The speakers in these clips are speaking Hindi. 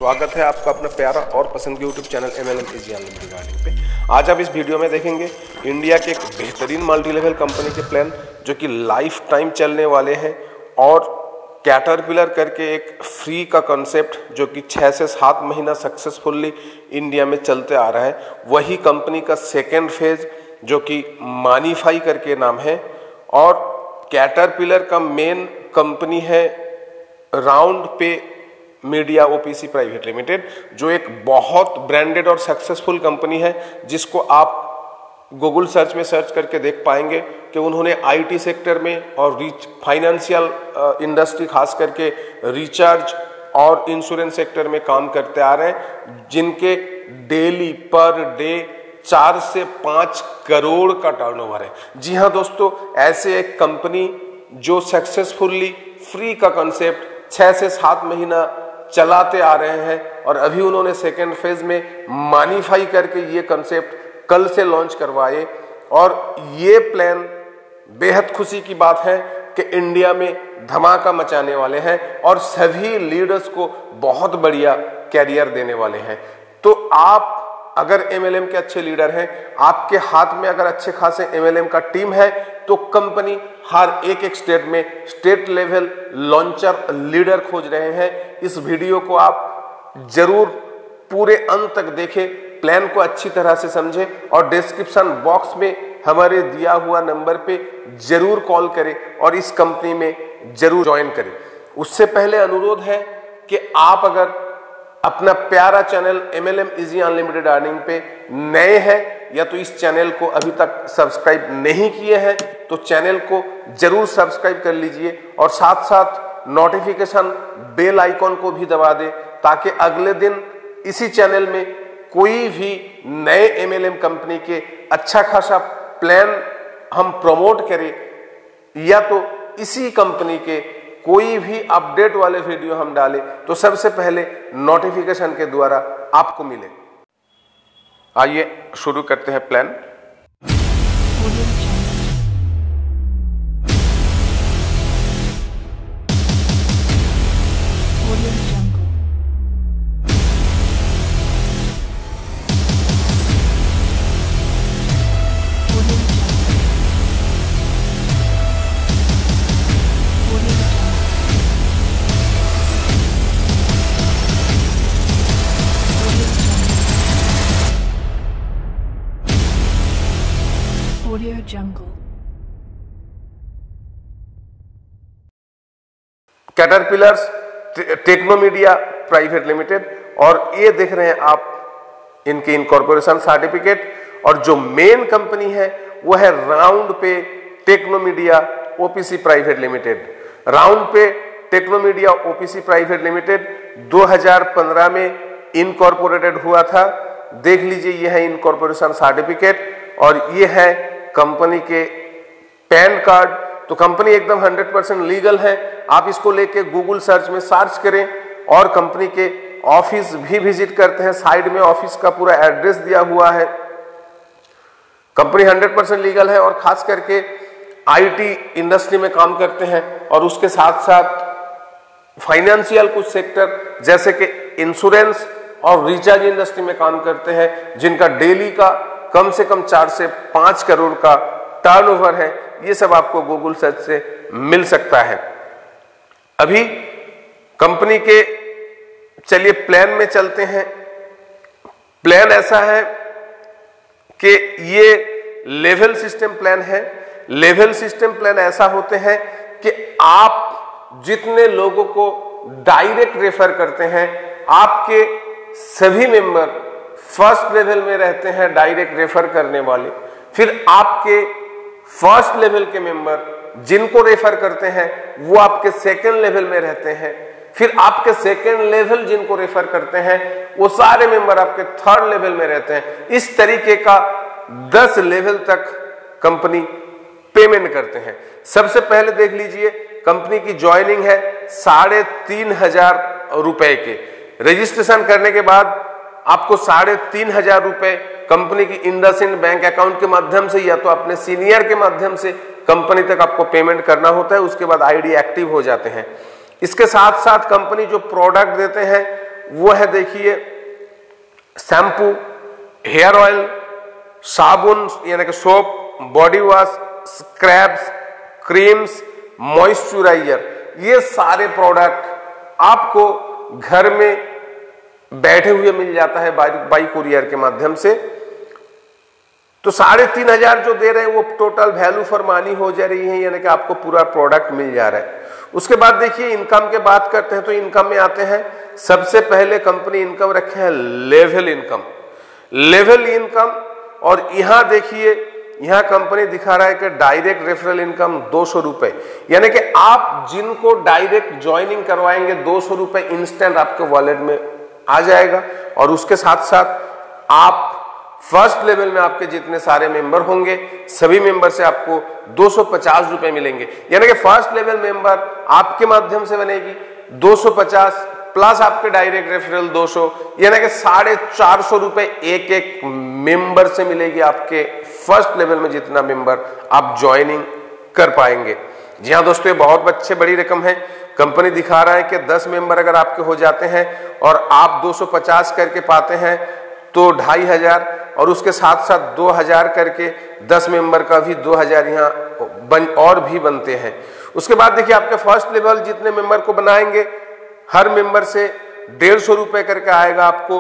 स्वागत है आपका अपना प्यारा और पसंद के YouTube channel MLM easy unlimited earning पे। आज आप इस वीडियो में देखेंगे इंडिया के एक बेहतरीन मल्टी लेवल कंपनी के प्लान जो कि लाइफ टाइम चलने वाले हैं और कैटरपिलर करके एक फ्री का कॉन्सेप्ट जो कि 6 से 7 महीना सक्सेसफुली इंडिया में चलते आ रहा है, वही कंपनी का सेकेंड फेज जो कि मानीफाई करके नाम है। और कैटरपिलर का मेन कंपनी है राउंड पे मीडिया ओपीसी प्राइवेट लिमिटेड, जो एक बहुत ब्रांडेड और सक्सेसफुल कंपनी है, जिसको आप गूगल सर्च में सर्च करके देख पाएंगे कि उन्होंने आईटी सेक्टर में और फाइनेंशियल इंडस्ट्री खास करके रिचार्ज और इंश्योरेंस सेक्टर में काम करते आ रहे हैं, जिनके डेली पर डे 4 से 5 करोड़ का टर्नओवर है। जी हाँ दोस्तों, ऐसे एक कंपनी जो सक्सेसफुली फ्री का कॉन्सेप्ट 6 से 7 महीना चलाते आ रहे हैं और अभी उन्होंने सेकेंड फेज में मानीफाई करके ये कॉन्सेप्ट कल से लॉन्च करवाए। और ये प्लान बेहद खुशी की बात है कि इंडिया में धमाका मचाने वाले हैं और सभी लीडर्स को बहुत बढ़िया कैरियर देने वाले हैं। तो आप अगर MLM के अच्छे लीडर हैं, आपके हाथ में अगर अच्छे खासे MLM का टीम है, तो कंपनी हर एक स्टेट में स्टेट लेवल लॉन्चर लीडर खोज रहे हैं। इस वीडियो को आप जरूर पूरे अंत तक देखें, प्लान को अच्छी तरह से समझें और डिस्क्रिप्शन बॉक्स में हमारे दिया हुआ नंबर पे जरूर कॉल करें और इस कंपनी में जरूर ज्वाइन करें। उससे पहले अनुरोध है कि आप अगर अपना प्यारा channel MLM easy unlimited earning पे नए हैं या तो इस चैनल को अभी तक सब्सक्राइब नहीं किए हैं तो चैनल को जरूर सब्सक्राइब कर लीजिए और साथ साथ नोटिफिकेशन बेल आइकॉन को भी दबा दें, ताकि अगले दिन इसी चैनल में कोई भी नए MLM कंपनी के अच्छा खासा प्लान हम प्रमोट करें या तो इसी कंपनी के कोई भी अपडेट वाले वीडियो हम डालें तो सबसे पहले नोटिफिकेशन के द्वारा आपको मिले। आइए शुरू करते हैं plan. Audio Jungle। Caterpillars technomedia private limited, और ये देख रहे हैं आप इनकी इनकॉर्पोरेशन सर्टिफिकेट। और जो मेन कंपनी है वो है राउंड पे Technomedia OPC private limited. Round पे टेक्नोमीडिया ओपीसी प्राइवेट लिमिटेड 2015 में इनकॉर्पोरेटेड हुआ था। देख लीजिए, ये है इनकॉर्पोरेशन सर्टिफिकेट और ये है कंपनी के पैन कार्ड। तो कंपनी एकदम 100% लीगल है। आप इसको लेके गूगल सर्च में सर्च करें और कंपनी के ऑफिस भी विजिट करते हैं। साइड में ऑफिस का पूरा एड्रेस दिया हुआ है। कंपनी 100% लीगल है और खास करके आईटी इंडस्ट्री में काम करते हैं और उसके साथ साथ फाइनेंशियल कुछ सेक्टर जैसे कि इंश्योरेंस और रिचार्ज इंडस्ट्री में काम करते हैं, जिनका डेली का कम से कम 4 से 5 करोड़ का टर्नओवर है। ये सब आपको गूगल सर्च से मिल सकता है। अभी कंपनी के चलिए प्लान में चलते हैं। प्लान ऐसा है कि ये लेवल सिस्टम प्लान है। लेवल सिस्टम प्लान ऐसा होते हैं कि आप जितने लोगों को डायरेक्ट रेफर करते हैं, आपके सभी मेंबर फर्स्ट लेवल में रहते हैं डायरेक्ट रेफर करने वाले। फिर आपके फर्स्ट लेवल के मेंबर जिनको रेफर करते हैं वो आपके सेकंड लेवल में रहते हैं। फिर आपके सेकंड लेवल जिनको रेफर करते हैं वो सारे मेंबर आपके थर्ड लेवल में रहते हैं। इस तरीके का 10 लेवल तक कंपनी पेमेंट करते हैं। सबसे पहले देख लीजिए, कंपनी की ज्वाइनिंग है 3,500 रुपए के। रजिस्ट्रेशन करने के बाद आपको 3,500 रुपए कंपनी की इंडसइंड बैंक अकाउंट के माध्यम से या तो अपने सीनियर के माध्यम से कंपनी तक आपको पेमेंट करना होता है। उसके बाद आईडी एक्टिव हो जाते हैं। इसके साथ साथ कंपनी जो प्रोडक्ट देते हैं वो है देखिए शैम्पू, हेयर ऑयल, साबुन यानी कि soap, body wash, scrubs, creams, moisturiser, ये सारे प्रोडक्ट आपको घर में बैठे हुए मिल जाता है बाई कुरियर के माध्यम से। तो 3,500 जो दे रहे हैं वो टोटल वैल्यू फॉर मनी हो जा रही है, यानी कि आपको पूरा प्रोडक्ट मिल जा रहा है। उसके बाद देखिए इनकम के बात करते हैं तो इनकम में आते हैं। सबसे पहले कंपनी इनकम रखे है लेवल इनकम, लेवल इनकम। और यहां देखिए यहां कंपनी दिखा रहा है कि डायरेक्ट रेफरल इनकम 200 रुपए, यानी कि आप जिनको डायरेक्ट ज्वाइनिंग करवाएंगे 200 रुपए इंस्टेंट आपके वॉलेट में आ जाएगा। और उसके साथ साथ आप फर्स्ट लेवल में आपके जितने सारे मेंबर होंगे सभी मेंबर से आपको 250 रुपए मिलेंगे, यानी कि फर्स्ट लेवल मेंबर आपके माध्यम से बनेगी 250 प्लस आपके डायरेक्ट रेफरल 200, यानी कि 450 रुपए एक एक मेंबर से मिलेगी आपके फर्स्ट लेवल में जितना मेंबर आप ज्वाइनिंग कर पाएंगे। जी हाँ दोस्तों, ये बहुत अच्छी बड़ी रकम है। कंपनी दिखा रहा है कि 10 मेंबर अगर आपके हो जाते हैं और आप 250 करके पाते हैं तो 2,500, और उसके साथ साथ 2,000 करके 10 मेंबर का भी 2,000 यहाँ और भी बनते हैं। उसके बाद देखिए आपके फर्स्ट लेवल जितने मेंबर को बनाएंगे हर मेंबर से 150 रुपए करके आएगा आपको,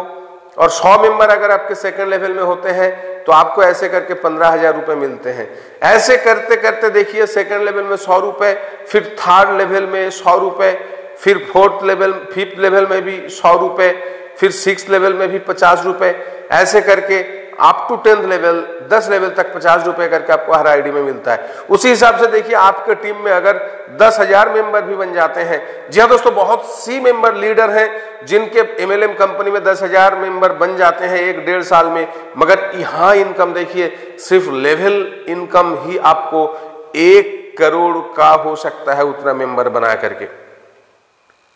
और 100 मेंबर अगर आपके सेकंड लेवल में होते हैं तो आपको ऐसे करके 15,000 रुपए मिलते हैं। ऐसे करते करते देखिए सेकंड लेवल में 100 रुपए, फिर थर्ड लेवल में 100 रुपए, फिर फोर्थ लेवल, फिफ्थ लेवल में भी 100 रुपए, फिर 6th लेवल में भी 50 रुपए, ऐसे करके up to 10th level 10 level तक 50 रुपए करके आपको हर आईडी में मिलता है। उसी हिसाब से देखिए आपके टीम में अगर 10,000 मेंबर भी बन जाते हैं। जी हाँ दोस्तों, बहुत सी मेंबर लीडर हैं जिनके MLM कंपनी में 10,000 मेंबर बन जाते हैं 1-1.5 साल में, मगर यहाँ इनकम देखिए सिर्फ लेवल इनकम ही आपको 1 करोड़ का हो सकता है उतना मेंबर बना करके।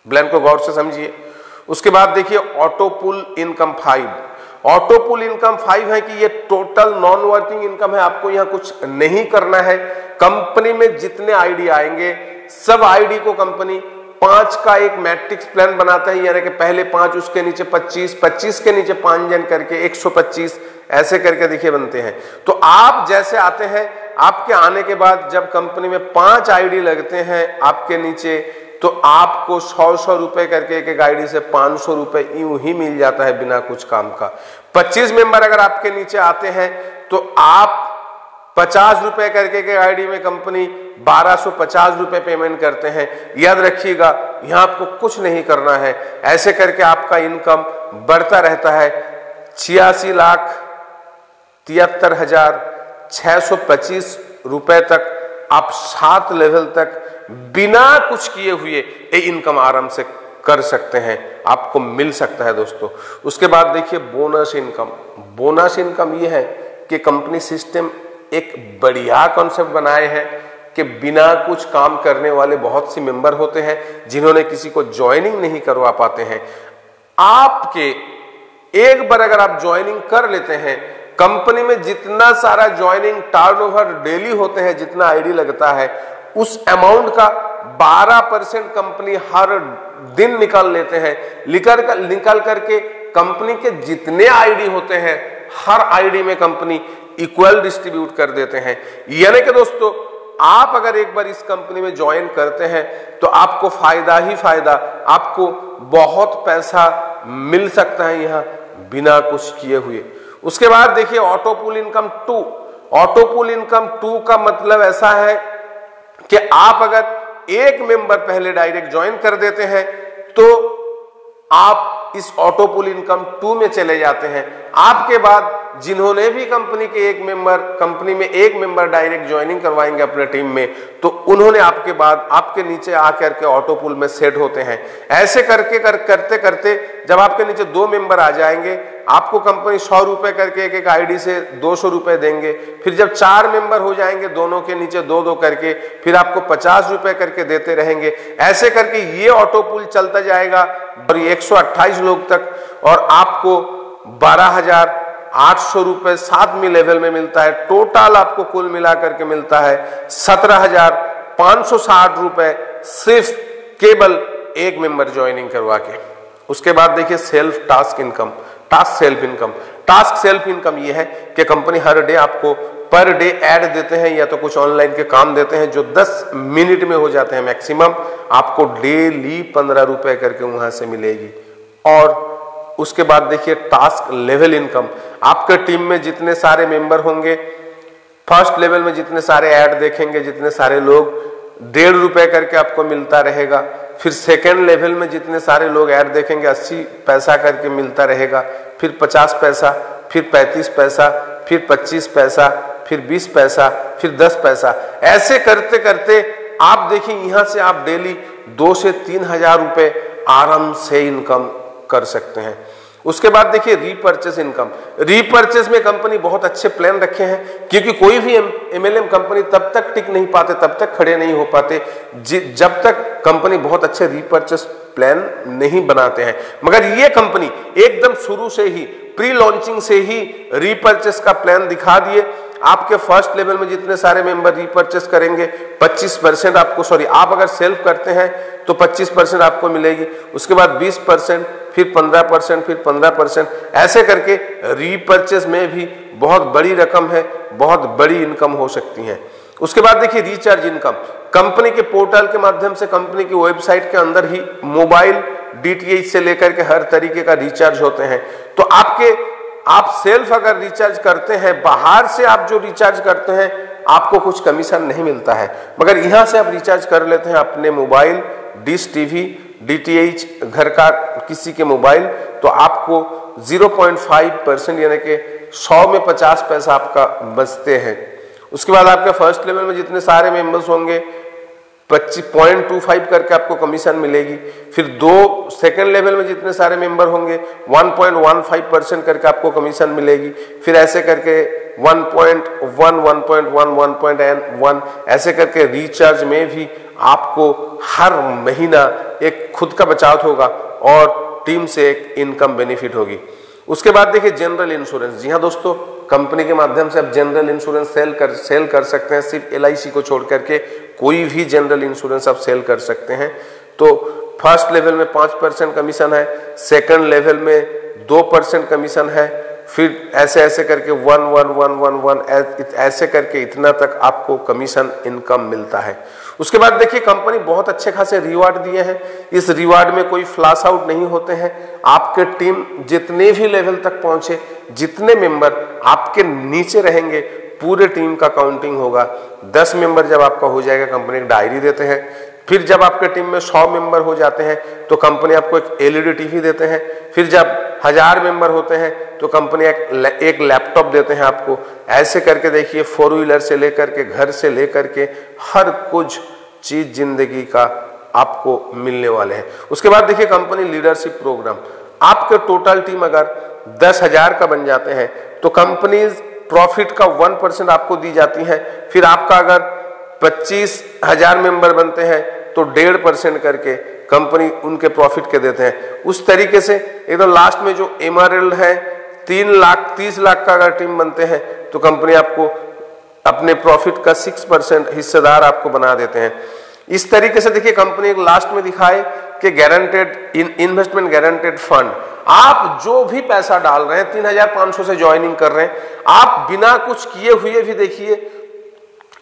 प्लान को गौर से समझिए। उसके बाद देखिए ऑटो पुल इनकम 5, ऑटो पुल इनकम 5 है कि ये टोटल नॉन वर्किंग इनकम है, आपको यहाँ कुछ नहीं करना है। कंपनी में जितने आईडी आएंगे सब आईडी को कंपनी 5 का एक मैट्रिक्स प्लान बनाता है, यानी कि पहले 5, उसके नीचे 25, 25 के नीचे 5 जन करके 125, ऐसे करके देखिए बनते हैं। तो आप जैसे आते हैं, आपके आने के बाद जब कंपनी में 5 आईडी लगते हैं आपके नीचे, तो आपको 100 रुपए करके एक आईडी से 500 रुपए यूं ही मिल जाता है बिना कुछ काम का। 25 मेंबर अगर आपके नीचे आते हैं तो आप 50 रुपए करके के आईडी में कंपनी 1250 रुपए पेमेंट करते हैं। याद रखिएगा यहां आपको कुछ नहीं करना है, ऐसे करके आपका इनकम बढ़ता रहता है। 86,73,625 रुपए तक आप 7 लेवल तक बिना कुछ किए हुए ये इनकम आराम से कर सकते हैं, आपको मिल सकता है दोस्तों। उसके बाद देखिए बोनस इनकम। बोनस इनकम ये है कि कंपनी सिस्टम एक बढ़िया कॉन्सेप्ट बनाए हैं कि बिना कुछ काम करने वाले बहुत सी मेंबर होते हैं जिन्होंने किसी को ज्वाइनिंग नहीं करवा पाते हैं। आपके एक बार अगर आप ज्वाइनिंग कर लेते हैं, कंपनी में जितना सारा ज्वाइनिंग टर्नओवर डेली होते हैं, जितना आईडी लगता है, उस अमाउंट का 12% कंपनी हर दिन निकाल लेते हैं। निकाल करके कंपनी के जितने आईडी होते हैं हर आईडी में कंपनी इक्वल डिस्ट्रीब्यूट कर देते हैं। यानी कि दोस्तों आप अगर एक बार इस कंपनी में ज्वाइन करते हैं तो आपको फायदा ही फायदा, आपको बहुत पैसा मिल सकता है यहाँ बिना कुछ किए हुए। उसके बाद देखिए ऑटो पुल इनकम 2। ऑटो पुल इनकम 2 का मतलब ऐसा है कि आप अगर एक मेंबर पहले डायरेक्ट ज्वाइन कर देते हैं तो आप इस ऑटो पुल इनकम 2 में चले जाते हैं। आपके बाद जिन्होंने भी कंपनी में एक मेंबर डायरेक्ट ज्वाइनिंग करवाएंगे अपने टीम में, तो उन्होंने आपके बाद आपके नीचे आकर के ऑटो पुल में सेट होते हैं। ऐसे करते करते जब आपके नीचे 2 मेंबर आ जाएंगे, आपको कंपनी 100 रुपए करके एक आईडी से 200 रुपए देंगे। फिर जब 4 मेंबर हो जाएंगे दोनों के नीचे 2-2 करके, फिर आपको 50 रुपए करके देते रहेंगे। ऐसे करके ये ऑटो पुल चलता जाएगा और 128 लोग तक, और आपको 12,800 रुपए 7वीं लेवल में मिलता है। टोटल आपको कुल मिला करके मिलता है 17,560 रुपए सिर्फ केवल एक मेंबर ज्वाइनिंग करवा के। उसके बाद देखिए self task income, task self income. Task self income ये है कि कंपनी हर डे आपको पर डे ऐड देते हैं या तो कुछ ऑनलाइन के काम देते हैं जो 10 मिनट में हो जाते हैं मैक्सिमम, आपको डेली 15 रुपए करके वहां से मिलेगी। और उसके बाद देखिए टास्क लेवल इनकम, आपके टीम में जितने सारे मेंबर होंगे, फर्स्ट लेवल में जितने सारे ऐड देखेंगे, जितने सारे लोग, 1.5 रुपए करके आपको मिलता रहेगा। फिर सेकेंड लेवल में जितने सारे लोग ऐड देखेंगे 80 पैसा करके मिलता रहेगा। फिर 50 पैसा, फिर 35 पैसा, फिर 25 पैसा, फिर 20 पैसा, फिर 10 पैसा। ऐसे करते करते आप देखिए यहां से आप डेली 2 से 3 हजार रुपए आराम से इनकम कर सकते हैं। उसके बाद देखिए रीपर्चेस इनकम। रीपर्चेस में कंपनी बहुत अच्छे प्लान रखे हैं, क्योंकि कोई भी एमएलएम कंपनी तब तक टिक नहीं पाते, तब तक खड़े नहीं हो पाते जब तक कंपनी बहुत अच्छे रीपर्चेस प्लान नहीं बनाते हैं। मगर ये कंपनी एकदम शुरू से ही, प्री लॉन्चिंग से ही रीपर्चेस का प्लान दिखा दिए। आपके फर्स्ट लेवल में जितने सारे मेंबर रीपर्चेस करेंगे 25% आपको, सॉरी आप अगर सेल्फ करते हैं तो 25% आपको मिलेगी। उसके बाद 20%, फिर 15%, फिर 15%, ऐसे करके रीपर्चेस में भी बहुत बड़ी रकम है, बहुत बड़ी इनकम हो सकती है। उसके बाद देखिए रिचार्ज इनकम। कंपनी के पोर्टल के माध्यम से, कंपनी की वेबसाइट के अंदर ही मोबाइल डीटीएच से लेकर के हर तरीके का रिचार्ज होते हैं। तो आप सेल्फ अगर रिचार्ज करते हैं, बाहर से आप जो रिचार्ज करते हैं आपको कुछ कमीशन नहीं मिलता है, मगर यहां से आप रिचार्ज कर लेते हैं अपने मोबाइल, डिश टीवी, डीटीएच, घर का किसी के मोबाइल, तो आपको 0.5% यानी कि 100 में 50 पैसा आपका बचते हैं। उसके बाद आपके फर्स्ट लेवल में जितने सारे मेंबर्स होंगे 25.25 करके आपको कमीशन मिलेगी। फिर 2 सेकेंड लेवल में जितने सारे मेंबर होंगे 1.15% करके आपको कमीशन मिलेगी। फिर ऐसे करके 1.1, 1.1, 1.1 ऐसे करके रिचार्ज में भी आपको हर महीना एक खुद का बचत होगा और टीम से एक इनकम बेनिफिट होगी। उसके बाद देखिए जनरल इंश्योरेंस। जी हाँ दोस्तों, कंपनी के माध्यम से आप जनरल इंश्योरेंस सेल कर सकते हैं। सिर्फ LIC को छोड़ करके कोई भी जनरल इंश्योरेंस आप सेल कर सकते हैं। तो फर्स्ट लेवल में 5% कमीशन है, सेकंड लेवल में 2% कमीशन है, फिर ऐसे ऐसे करके 1 ऐसे करके इतना तक आपको कमीशन इनकम मिलता है। उसके बाद देखिए कंपनी बहुत अच्छे खासे रिवार्ड दिए हैं। इस रिवार्ड में कोई फ्लैश आउट नहीं होते हैं। आपके टीम जितने भी लेवल तक पहुंचे, जितने मेंबर आपके नीचे रहेंगे, पूरे टीम का काउंटिंग होगा। 10 मेंबर जब आपका हो जाएगा, कंपनी एक डायरी देते हैं। फिर जब आपके टीम में 100 मेंबर हो जाते हैं तो कंपनी आपको एक LED टीवी देते हैं। फिर जब 1000 मेंबर होते हैं तो कंपनी एक लैपटॉप देते हैं आपको। ऐसे करके देखिए 4 व्हीलर से लेकर के, घर से लेकर के हर कुछ चीज जिंदगी का आपको मिलने वाले हैं। उसके बाद देखिए कंपनी लीडरशिप प्रोग्राम। आपके टोटल टीम अगर 10,000 का बन जाते हैं तो कंपनी प्रॉफिट का 1% आपको दी जाती है। फिर आपका अगर 25,000 मेंबर बनते हैं तो 1.5% करके कंपनी उनके प्रॉफिट के देते हैं। उस तरीके से एकदम लास्ट में जो एमआरएल है 30 लाख का अगर टीम बनते हैं तो कंपनी आपको अपने प्रॉफिट का 6% हिस्सेदार आपको बना देते हैं। इस तरीके से देखिए कंपनी एक लास्ट में दिखाए कि गारंटेड इन्वेस्टमेंट गारंटेड फंड। आप जो भी पैसा डाल रहे हैं, 3,500 से ज्वाइनिंग कर रहे हैं, आप बिना कुछ किए हुए भी देखिए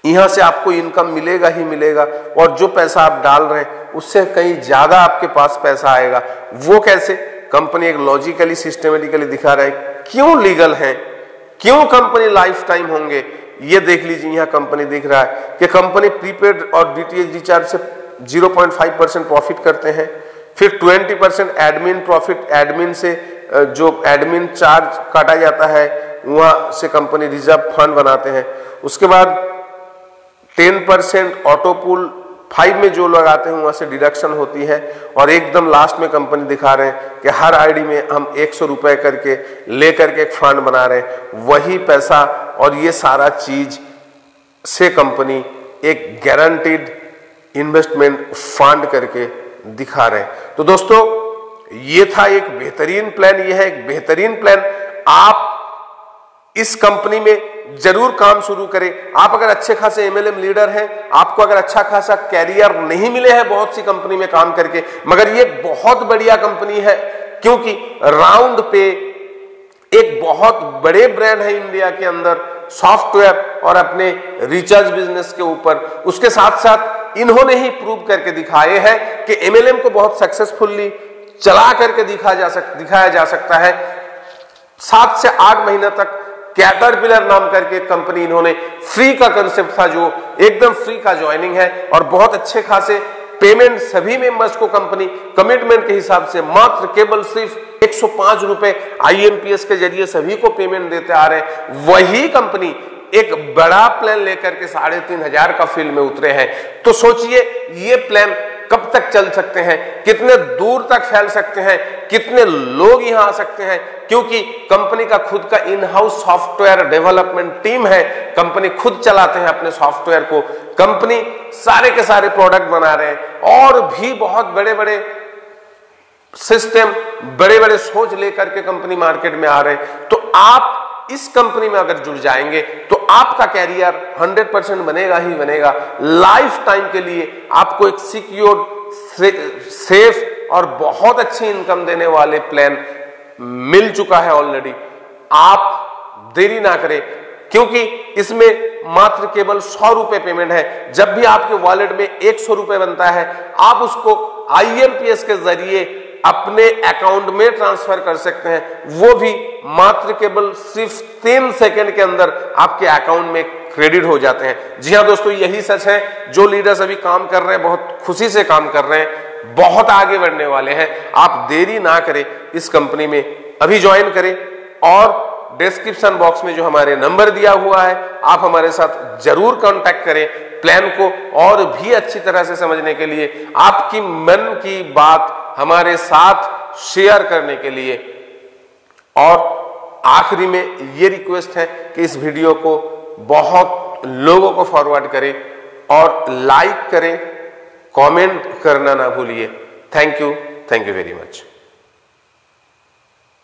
यहां से आपको इनकम मिलेगा ही मिलेगा। और जो पैसा आप डाल रहे हैं उससे कहीं ज्यादा आपके पास पैसा आएगा। वो कैसे? कंपनी एक लॉजिकली सिस्टमेटिकली दिखा रहा है। क्यों लीगल है, क्यों कंपनी लाइफ टाइम होंगे, ये देख लीजिए। यहाँ कंपनी दिख रहा है कि कंपनी प्रीपेड और डीटीएच रिचार्ज से 0.5% प्रॉफिट करते हैं। फिर 20% एडमिन प्रॉफिट, एडमिन से जो एडमिन चार्ज काटा जाता है वहां से कंपनी रिजर्व फंड बनाते हैं। उसके बाद 10% ऑटो पूल 5 में जो लगाते हैं वहां से डिडक्शन होती है। और एकदम लास्ट में कंपनी दिखा रहे हैं कि हर आईडी में हम 100 रुपए करके लेकर के एक फंड बना रहे हैं। वही पैसा और ये सारा चीज से कंपनी एक गारंटीड इन्वेस्टमेंट फंड करके दिखा रहे हैं। तो दोस्तों ये था एक बेहतरीन प्लान, ये है एक बेहतरीन प्लान। आप इस कंपनी में जरूर काम शुरू करें। आप अगर अच्छे खासे MLM लीडर हैं, आपको अगर अच्छा खासा कैरियर नहीं मिले हैं बहुत सी कंपनी में काम करके, मगर ये बहुत बढ़िया कंपनी है क्योंकि राउंड पे एक बहुत बड़े ब्रांड है इंडिया के अंदर सॉफ्टवेयर और अपने रिचार्ज बिजनेस के ऊपर। उसके साथ साथ इन्होंने ही प्रूव करके दिखाए हैं कि MLM को बहुत सक्सेसफुली चला करके दिखाया जा सकता है। 7 से 8 महीने तक कैटरपिलर नाम करके कंपनी इन्होंने फ्री का कंसेप्ट था जो एकदम फ्री का ज्वाइनिंग है और बहुत अच्छे खासे पेमेंट सभी मेंबर्स को कंपनी कमिटमेंट के हिसाब से मात्र केवल सिर्फ 105 रुपए IMPS के जरिए सभी को पेमेंट देते आ रहे हैं। वही कंपनी एक बड़ा प्लान लेकर के 3500 का फील्ड में उतरे हैं। तो सोचिए ये प्लान कब तक चल सकते हैं, कितने दूर तक फैल सकते हैं, कितने लोग यहां आ सकते हैं, क्योंकि कंपनी का खुद का in house software development team है। कंपनी खुद चलाते हैं अपने सॉफ्टवेयर को, कंपनी सारे के सारे प्रोडक्ट बना रहे हैं और भी बहुत बड़े बड़े सिस्टम, बड़े बड़े सोच लेकर के कंपनी मार्केट में आ रहे हैं। तो आप इस कंपनी में अगर जुड़ जाएंगे तो आपका कैरियर 100% बनेगा ही बनेगा। लाइफ टाइम के लिए आपको एक सिक्योर, सेफ और बहुत अच्छी इनकम देने वाले प्लान मिल चुका है ऑलरेडी। आप देरी ना करें क्योंकि इसमें मात्र केवल 100 रुपए पेमेंट है। जब भी आपके वॉलेट में 100 रुपए बनता है, आप उसको IMPS के जरिए अपने अकाउंट में ट्रांसफर कर सकते हैं। वो भी मात्र केवल सिर्फ 3 सेकंड के अंदर आपके अकाउंट में क्रेडिट हो जाते हैं। जी हाँ दोस्तों, यही सच है। जो लीडर्स अभी काम कर रहे हैं, बहुत खुशी से काम कर रहे हैं, बहुत आगे बढ़ने वाले हैं। आप देरी ना करें, इस कंपनी में अभी ज्वाइन करें और डिस्क्रिप्शन बॉक्स में जो हमारे नंबर दिया हुआ है, आप हमारे साथ जरूर कांटेक्ट करें। प्लान को और भी अच्छी तरह से समझने के लिए, आपकी मन की बात हमारे साथ शेयर करने के लिए। और आखिरी में ये रिक्वेस्ट है कि इस वीडियो को बहुत लोगों को फॉरवर्ड करें और लाइक करें, कमेंट करना ना भूलिए। Thank you very much.